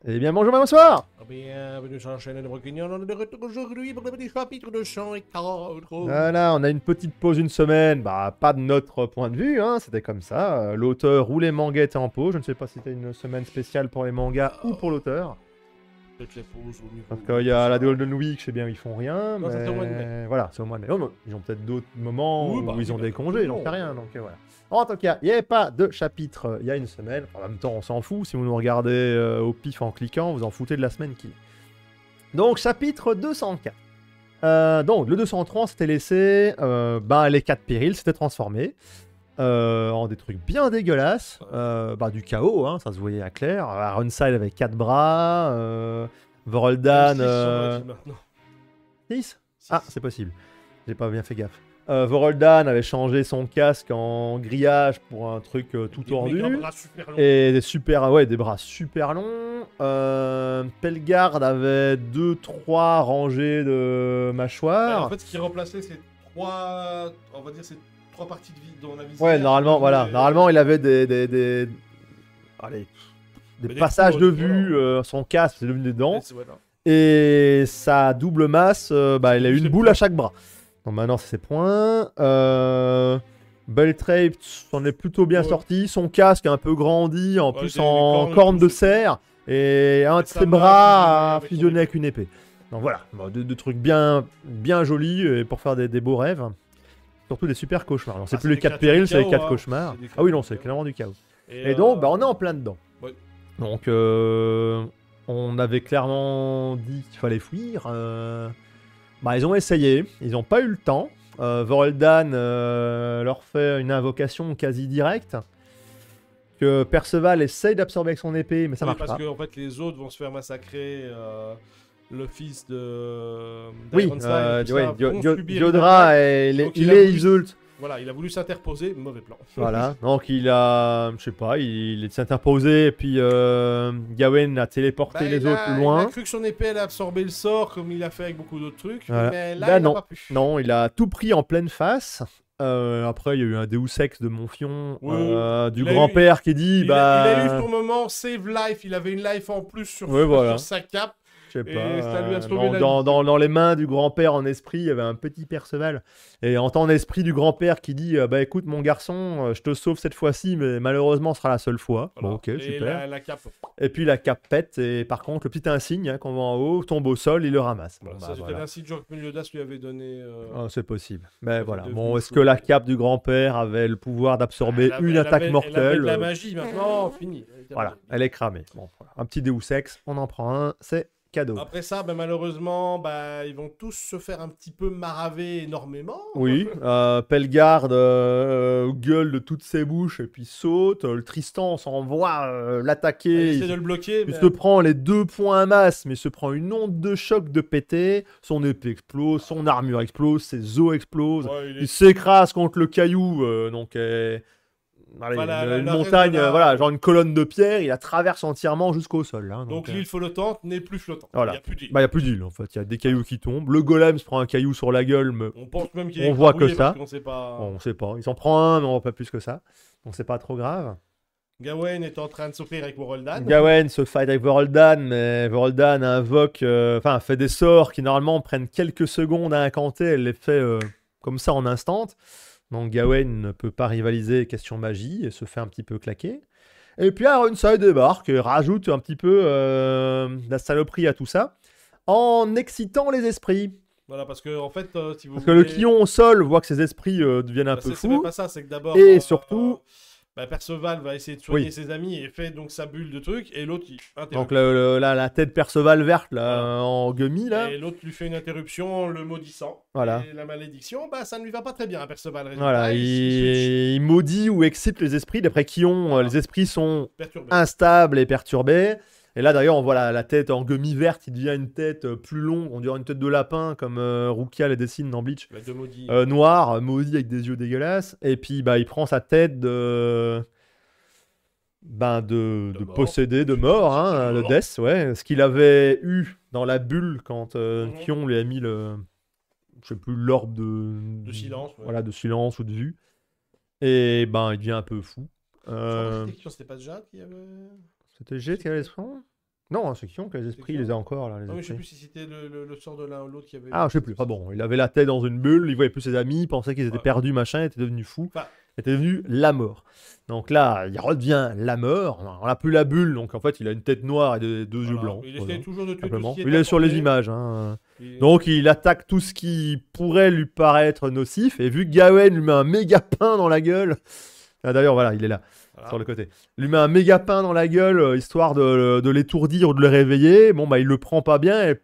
Eh bien, bonjour, bonsoir. Bienvenue sur la chaîne de Broquignon, on est de retour aujourd'hui pour le petit chapitre de 140. Voilà, on a une petite pause une semaine. Bah, pas de notre point de vue, hein, c'était comme ça. L'auteur ou les mangas étaient en pause. Je ne sais pas si c'était une semaine spéciale pour les mangas ou pour l'auteur. Peut-être les pauses au niveau... Parce qu'il y a la Golden Week, je sais bien, ils font rien. Non, mais... c'était au mois de mai. Voilà, c'est au mois de mai. Oh, mais ils ont peut-être d'autres moments Oui, bah où ils oui, ont bah, des congés, j'en non. sais rien. Donc voilà. En tout cas, il n'y avait pas de chapitre il y a une semaine. En même temps, on s'en fout. Si vous nous regardez au pif en cliquant, vous en foutez de la semaine qui est. Donc, chapitre 204. Donc, le 203, on s'était laissé. Les 4 périls s'étaient transformés en des trucs bien dégueulasses. Du chaos, hein, ça se voyait à clair. Ironside avait 4 bras. Voroldan. 6 Ah, c'est possible. J'ai pas bien fait gaffe. Voroldan avait changé son casque en grillage pour un truc tout tordu. Et des bras super longs. Pelgard avait 2-3 rangées de mâchoires. En fait, ce qui remplaçait ces trois... On va dire ces trois parties de vie dans la visière. Ouais, normalement, voilà. Normalement, il avait des passages de vue. Son casque, c'est devenu des dents. Et sa double masse, il a une boule à chaque bras. Donc maintenant, c'est ses points. Beltrape s'en est plutôt bien sorti. Son casque est un peu grandi, en plus en corne de cerf. Et un de ses bras a fusionné avec une épée. Donc voilà, deux trucs bien jolis et pour faire des beaux rêves. Surtout des super cauchemars. C'est plus les 4 périls, c'est les 4 cauchemars. Ah oui, non, c'est clairement du chaos. Et donc, on est en plein dedans. Ouais. Donc, on avait clairement dit qu'il fallait fuir. Ils ont essayé, ils n'ont pas eu le temps. Voroldan leur fait une invocation quasi directe. Que Perceval essaye d'absorber avec son épée, mais ça marche pas. Parce que en fait, les autres vont se faire massacrer. Le fils de... Oui, Diodra et les Iseult. Voilà, il a voulu s'interposer, mauvais plan. Voilà, donc il a, je sais pas, il s'est interposé et puis Gawain a téléporté les autres plus loin. Il a cru que son épée allait absorber le sort comme il a fait avec beaucoup d'autres trucs, voilà. Mais là, il n'a pas pu. Non, il a tout pris en pleine face. Après, il y a eu un Deus Ex de Monfion, du grand-père qui dit... Il a eu son moment save life, il avait une life en plus sur sa cape. Je sais pas, dans les mains du grand-père en esprit, il y avait un petit Perceval. Et en tant d'esprit du grand-père qui dit écoute mon garçon, je te sauve cette fois-ci, mais malheureusement ce sera la seule fois. Voilà. Bon, ok, et super. La cape. Et puis la cape pète, et par contre, le petit insigne qu'on voit en haut tombe au sol, il le ramasse. C'était l'insigne que Meliodas lui avait donné. C'est possible. Mais voilà. Bon, est-ce que la cape du grand-père avait le pouvoir d'absorber une attaque mortelle? Elle avait de la magie, maintenant, fini. Voilà, elle est cramée. Bon, voilà. Un petit Deus Ex, on en prend un, c'est cadeau. Après ça, malheureusement, ils vont tous se faire un petit peu maraver énormément. Oui, Pelgard gueule de toutes ses bouches et puis saute. Le Tristan s'envoie l'attaquer. Il essaie de le bloquer. Il se prend les 2 points à masse, mais il se prend une onde de choc de pété. Son épée explose, son armure explose, ses os explosent. Ouais, il s'écrase contre le caillou, une montagne, genre une colonne de pierre, il la traverse entièrement jusqu'au sol. Hein, donc l'île flottante n'est plus flottante. Voilà. Il n'y a plus d'île. Il n'y a plus d'île en fait, il y a des cailloux qui tombent. Le golem se prend un caillou sur la gueule, mais on pense même qu'il on voit que ça. On sait pas. Bon, on sait pas. Il s'en prend un, mais on voit pas plus que ça. Donc c'est pas trop grave. Gawain est en train de s'offrir avec Voroldan. Gawain se fight avec Voroldan, mais Voroldan invoque, fait des sorts qui normalement prennent quelques secondes à incanter. Elle les fait comme ça en instant. Donc Gawain ne peut pas rivaliser question magie et se fait un petit peu claquer. Et puis Ironside débarque et rajoute un petit peu la saloperie à tout ça en excitant les esprits. Voilà, parce que en fait, si vous parce que le client au sol voit que ses esprits deviennent un peu fous. C'est pas ça, c'est que d'abord. Et surtout. Perceval va essayer de soigner ses amis et fait donc sa bulle de truc, et l'autre il interrompt. Donc la tête Perceval verte là, en gummy là. Et l'autre lui fait une interruption, le maudissant. Voilà. Et la malédiction, ça ne lui va pas très bien à Perceval. Voilà, il maudit ou excite les esprits, d'après Kion, les esprits sont instables et perturbés. Et là d'ailleurs on voit la tête en gummy verte, il devient une tête plus longue, on dirait une tête de lapin comme Rukia les dessine dans Bleach. Noir, maudit avec des yeux dégueulasses. Et puis il prend sa tête de possédé, de mort, hein, de death, ouais. Ce qu'il avait eu dans la bulle quand Kion lui a mis le... Je sais plus, l'orbe de silence. Ouais. Voilà, de silence ou de vue. Et il devient un peu fou. C'était pas Jade qui avait... C'était Jade qui avait l'esprit. Non, hein, ceux qui ont que les esprits, il les a encore là. Les Non, mais je sais esprits. plus si c'était le sort de l'un ou l'autre qui avait. Ah, je sais plus. Ah bon, il avait la tête dans une bulle, il voyait plus ses amis, il pensait qu'ils étaient Ouais. perdus, machin, il était devenu fou, Enfin, il était devenu la mort. Donc là, il redevient la mort. On n'a plus la bulle, donc en fait, il a une tête noire et deux yeux voilà. blancs. Il voilà, essayait toujours de tuer tout simplement. ce qui Il était est sur les apporté. images. Hein. Et- Donc il attaque tout ce qui pourrait lui paraître nocif. Et vu que Gawain lui met un méga pain dans la gueule. Ah, d'ailleurs, voilà, il est là, voilà. sur le côté. Il lui met un méga pain dans la gueule, histoire de l'étourdir ou de le réveiller. Bon, bah, il le prend pas bien et.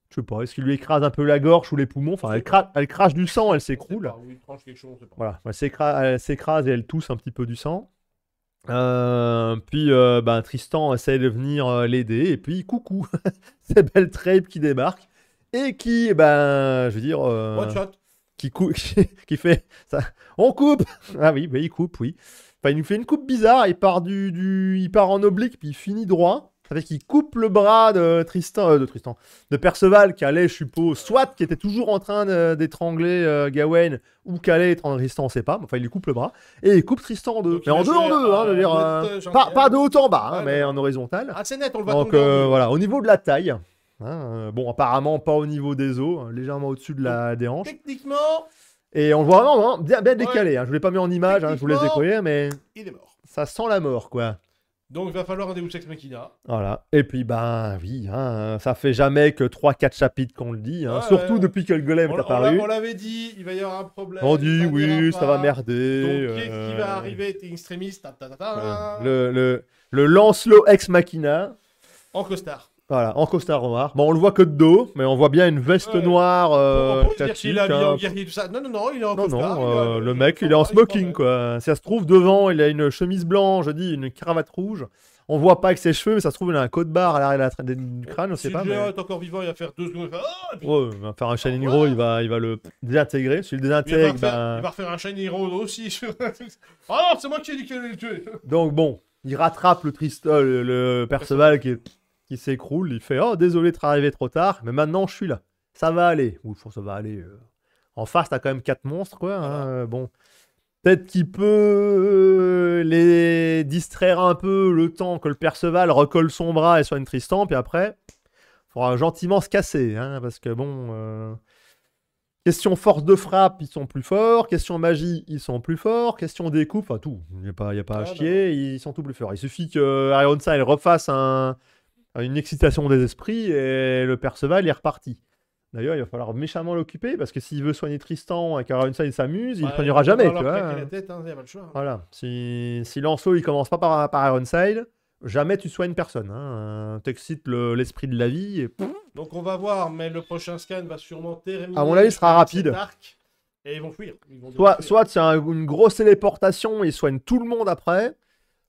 Je sais pas, est-ce qu'il lui écrase un peu la gorge ou les poumons? Enfin, elle crache du sang, elle On sait s'écroule. pas, ou il tranche quelque chose, on sait pas. Voilà, elle s'écrase et elle tousse un petit peu du sang. Puis ben, Tristan essaie de venir l'aider, et puis coucou, c'est Beltrape qui débarque, et qui, ben, je veux dire, One shot. qui fait ça. On coupe. Ah oui, il coupe, oui. Enfin, il nous fait une coupe bizarre, il part il part en oblique, puis il finit droit. Ça fait qu'il coupe le bras de de Perceval, qui allait, je suppose, soit qui était toujours en train d'étrangler Gawain, ou qui allait étrangler Tristan, on sait pas. Enfin, il lui coupe le bras, et il coupe Tristan en deux. Donc, Mais en il deux, a hein, joué je veux dire, à- pas de haut en bas, hein, Ouais, mais non. en horizontal. Ah, c'est net, on le voit Donc tomber en deux. voilà, au niveau de la taille, hein, bon, apparemment pas au niveau des os, hein, légèrement au-dessus des hanches. Techniquement, Et on le voit vraiment bien décalé. Hein. Je ne l'ai pas mis en image, hein, je vous laisse Techniquement- découvrir, mais il est mort. ça sent la mort, quoi. Donc, il va falloir un Deus Ex Machina. Voilà. Et puis, ben oui, hein, ça fait jamais que 3-4 chapitres qu'on le dit, hein, Ouais, surtout ouais. depuis que le golem est apparu. On l'avait dit, il va y avoir un problème. On dit ça oui, n'ira ça va pas. merder. Donc, qu'est-ce qui va arriver? T'es extrémiste. Voilà. Le Lancelot ex machina. En costard. Voilà, en costard noir. Bon, on le voit que de dos, mais on voit bien une veste Ouais. noire On peut dire classique, qu'il est habillé hein. en guerrier, tout ça. Non, il est en Non, costard. non, le mec, il est en smoking, quoi. Si ça se trouve, devant, il a une chemise blanche, je dis, une cravate rouge. On voit pas avec ses cheveux, mais ça se trouve, il a un code-barre à l'arrière du crâne, on Si sait pas. le géant Mais... est encore vivant, il va faire 2 secondes. Il va faire, oh, et puis Ouais, il va faire un Shining revoir. Hero, il va le désintégrer. Si le il va désintègre, refaire- il va refaire un Shiny Road aussi. Ah non, c'est moi qui ai dit qu'il allait le tuer. donc bon, il rattrape le Tristan, le Perceval qui s'écroule. Il fait oh désolé d'être arrivé trop tard, mais maintenant je suis là. Ça va aller. Ou ça va aller. En face, t'as quand même 4 monstres, quoi. Hein, bon, peut-être qu'il peut les distraire un peu le temps que le Perceval recolle son bras et soigne Tristan, puis après, il faudra gentiment se casser, hein, parce que bon. Question force de frappe, ils sont plus forts. Question magie, ils sont plus forts. Question découpe, enfin tout. Il n'y a pas à chier, ils sont tout plus forts. Il suffit que Ironside refasse une excitation des esprits et le Perceval est reparti. D'ailleurs, il va falloir méchamment l'occuper parce que s'il veut soigner Tristan et qu'Ironside s'amuse, il ne soignera jamais. Tu vois. La tête, hein, y a pas le choix. Voilà. Si Lancelot il commence pas par Ironside, jamais tu soignes personne. Hein. T'excites l'esprit de la vie et Donc on va voir, mais le prochain scan va sûrement terminer. à mon avis, il sera rapide. cet arc, et ils vont fuir. Ils vont Soit c'est une grosse téléportation et ils soignent tout le monde après,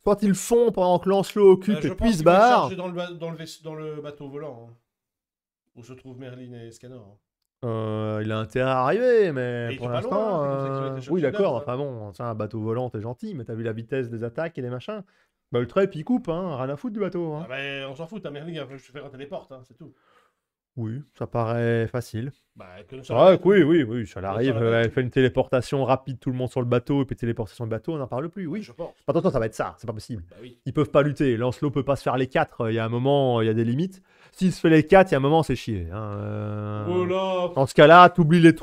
soit ils le font pendant que Lancelot occupe et puis ils se barrent. dans le bateau volant, hein, où se trouvent Merlin et Scanor. Il a intérêt à arriver, mais Et ils pour sont pas l'instant. loin, hein, c'est pour ça qu'ils ont été Oui, chercher d'accord, d'œuvre, enfin bon, c'est un bateau volant, t'es gentil, mais t'as vu la vitesse des attaques et des machins. Bah, le trap il coupe, hein, rien à foutre du bateau. Hein. Ah bah, on s'en fout, t'as Merlin, je vais faire un téléporte, hein, c'est tout. Oui, ça paraît facile. Bah, que C'est vrai que oui, ça arrive, ça va. elle fait une téléportation rapide, tout le monde sur le bateau, et puis téléportation sur le bateau, on n'en parle plus, oui. Je pense. Attends, ça va être ça, c'est pas possible. Bah oui. Ils peuvent pas lutter, Lancelot peut pas se faire les 4, il y a un moment, il y a des limites. S'il se fait les 4, il y a un moment, c'est chier. Hein. Oh là. Dans ce cas-là, t'oublies les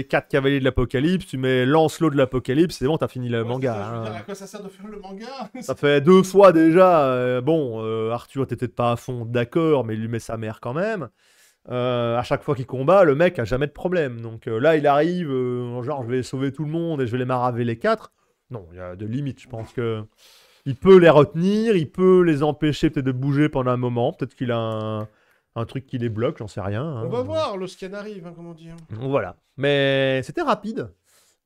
4 cavaliers de l'Apocalypse, tu mets Lancelot de l'Apocalypse, c'est bon, t'as fini le Ouais, manga. c'est ça, je veux Hein. dire, à quoi ça sert de faire le manga? Ça fait 2 fois déjà. Arthur t'étais pas à fond, d'accord, mais il lui met sa mère quand même. À chaque fois qu'il combat, le mec a jamais de problème. Donc là, il arrive, genre, je vais sauver tout le monde et je vais les maraver les 4. Non, il y a de limites. Je pense que il peut les retenir, il peut les empêcher peut-être de bouger pendant un moment. Peut-être qu'il a un truc qui les bloque, j'en sais rien. Hein. On va voir, le scan arrive, hein, comment dire. Donc, voilà. Mais c'était rapide.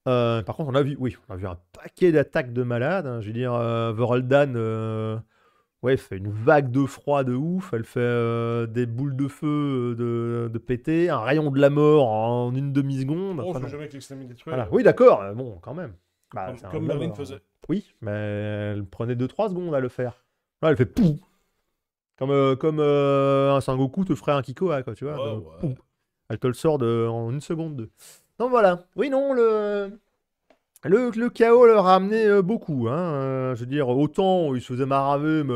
Par contre, on a vu un paquet d'attaques de malades. Hein. Je veux dire, Voroldan, ouais, fait une vague de froid de ouf. Elle fait des boules de feu de péter, un rayon de la mort en une demi-seconde. On Enfin, fait non. jamais que l'extrémité détruit. Voilà. Oui, d'accord. Bon, quand même. Bah, c'est un Comme Merlin mort. faisait. Oui, mais elle prenait 2-3 secondes à le faire. Là, elle fait pou. Comme un Sengoku te ferait un Kikoa, quoi, tu vois. Ouais, donc, ouais. pou. Elle te le sort en une seconde. Deux. Donc voilà. Oui, non, le chaos leur a amené beaucoup. Hein. Je veux dire, autant ils se faisaient maraver, mais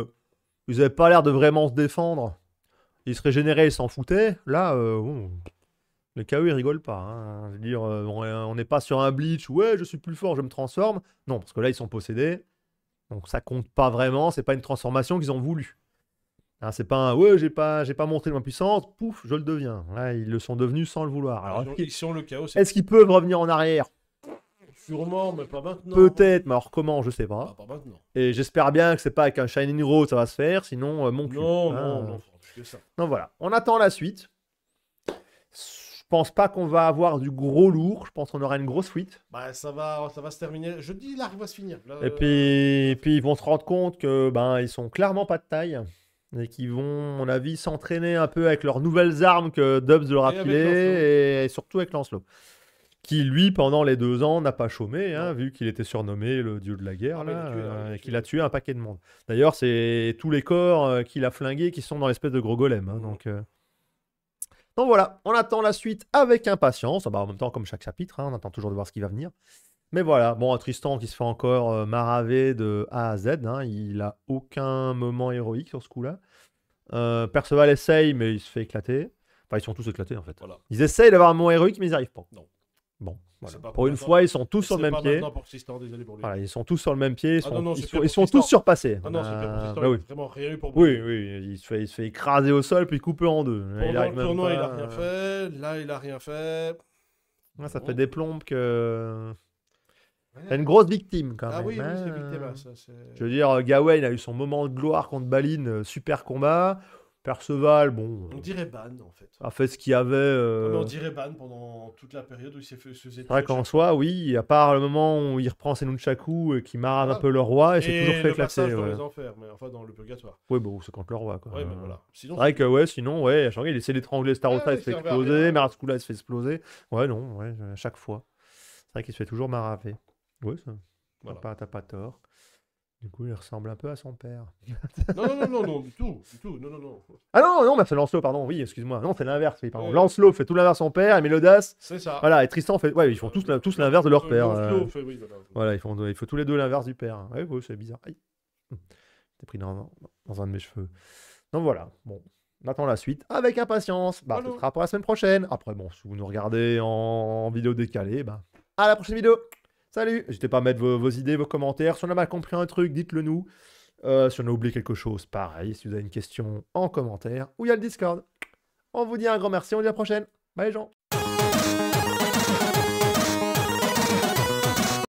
Ils avaient pas l'air de vraiment se défendre. Ils se régénéraient, ils s'en foutaient. Là, bon, les KO, ils rigolent pas. Hein. Je veux dire, on n'est pas sur un Bleach où ouais, je suis plus fort, je me transforme. Non, parce que là, ils sont possédés. Donc ça compte pas vraiment. C'est pas une transformation qu'ils ont voulu. Hein, c'est pas un ouais, j'ai pas montré ma puissance, pouf, je le deviens. Là, ils le sont devenus sans le vouloir. Alors, Ils ont le chaos, c'est est-ce qu'ils peuvent revenir en arrière? sûrement, mais pas maintenant. Peut-être, mais alors comment, je sais pas. Pas maintenant. Et j'espère bien que c'est pas avec un Shining Road ça va se faire, sinon mon cul. Non, Hein, non, plus que ça. Donc voilà, on attend la suite. Je pense pas qu'on va avoir du gros lourd, je pense qu'on aura une grosse suite. Bah, ça va se terminer. Je dis, là, il va se finir. Là, Et puis ils vont se rendre compte que ben ils sont clairement pas de taille. Et qu'ils vont, à mon avis, s'entraîner un peu avec leurs nouvelles armes que Dubs leur a Et avec filées, et surtout avec Lancelot. Qui, lui, pendant les 2 ans, n'a pas chômé, hein, Non. vu qu'il était surnommé le dieu de la guerre, Ah, mais il là, a tué, il a et tué. qu'il a tué un paquet de monde. D'ailleurs, c'est tous les corps qu'il a flingués qui sont dans l'espèce de gros golem. Hein, donc voilà, on attend la suite avec impatience. Ah bah, en même temps, comme chaque chapitre, hein, on attend toujours de voir ce qui va venir. Mais voilà, bon, Tristan qui se fait encore maraver de A à Z. Hein, il a aucun moment héroïque sur ce coup-là. Perceval essaye, mais il se fait éclater. Enfin, ils sont tous éclatés en fait. Voilà. Ils essayent d'avoir un moment héroïque, mais ils n'y arrivent pas. Non. Bon, voilà. C'est pas Pour une maintenant. fois, ils sont tous sur le C'est même pas pied. maintenant pour Tristan, désolé pour lui. Voilà, ils sont tous sur le même pied. Ah non, non, c'est pire Ils pour sont tous Tristan. surpassés. Ah non, c'est pire pour Tristan, bah il oui. a vraiment rien eu pour Oui, lui. oui, il se fait écraser au sol puis couper en deux. Pendant arrive le même tournoi, pas, il a rien fait. Là, il a rien fait. Ouais, ça Bon. fait des plombes que. Ouais. C'est une grosse victime quand Ah même. oui, oui, hein. c'est victime. Hein, ça, Je veux dire, Gawain a eu son moment de gloire contre Balin, super combat. Perceval, bon, On dirait Ban, en fait. a fait ce qu'il y avait. Non, mais on dirait Ban pendant toute la période où il s'est fait se faisait C'est vrai tuer qu'en chaque soi, oui, à part le moment où il reprend ses nunchaku et qui marave un Ah. peu le roi, et c'est Et toujours fait le éclater. passage dans Ouais, les enfers, mais enfin dans le purgatoire. ouais bon, c'est contre le roi, quoi. Ouais, mais voilà. Sinon, C'est vrai que, ouais, sinon, ouais, à chaque fois, il essaie d'étrangler Starosta, Ouais, il se fait ça servait à exploser, rien. Maraskula, il se fait exploser. Ouais, non, ouais, à chaque fois. C'est vrai qu'il se fait toujours maraver. Ouais, ça. Voilà. T'as pas tort. Du coup, il ressemble un peu à son père. Non, du tout, non, non, non. Ah non, non, bah c'est Lancelot, pardon, oui, excuse-moi. Non, c'est l'inverse, oui, pardon. Ouais. Lancelot fait tout l'inverse de son père, et Méliodas, C'est ça. voilà, et Tristan fait. Ouais, ils font tous l'inverse de leur père. Lancelot fait, oui, voilà. Voilà, ils font tous les deux l'inverse du père. Ouais, ouais, c'est bizarre. Aïe. T'es pris dans un de mes cheveux. Donc voilà, bon, on attend la suite avec impatience. Bah, Voilà. ce sera pour la semaine prochaine. Après, bon, si vous nous regardez en vidéo décalée, bah, à la prochaine vidéo. Salut! N'hésitez pas à mettre vos idées, vos commentaires. Si on a mal compris un truc, dites-le nous. Si on a oublié quelque chose, pareil. Si vous avez une question en commentaire, ou il y a le Discord. On vous dit un grand merci, on vous dit à la prochaine. Bye les gens!